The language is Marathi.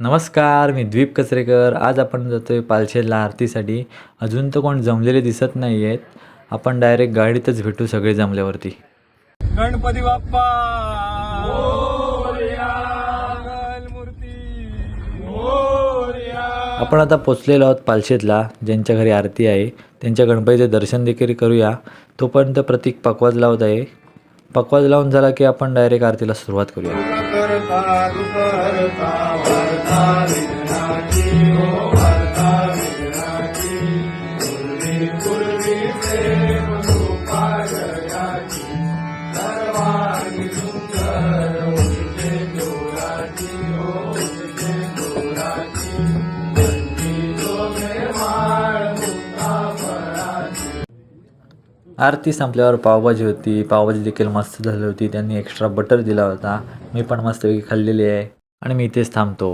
नमस्कार, मी द्वीप कचरेकर. आज आपण जातोय पालशेतला आरतीसाठी. अजून तर कोण जमलेले दिसत नाही आहेत. आपण डायरेक्ट गाडीतच भेटू सगळे जमल्यावरती. गणपती बाप्पा मोरया, मूर्ती मोरया. आपण आता पोचलेलो आहोत पालशेतला. ज्यांच्या घरी आरती आहे त्यांच्या गणपतीचे दर्शन देखील करूया. तोपर्यंत प्रतीक पकवाज लावत आहे. पकवाज लावून झाला की आपण डायरेक्ट आरतीला सुरुवात करूया. आरती संपल्यावर पावभाजी होती. पावभाजी देखील मस्त झाली होती. त्यांनी एक्स्ट्रा बटर दिला होता. मी पण मस्तपैकी खाल्लेली आहे आणि मी इथेच थांबतो.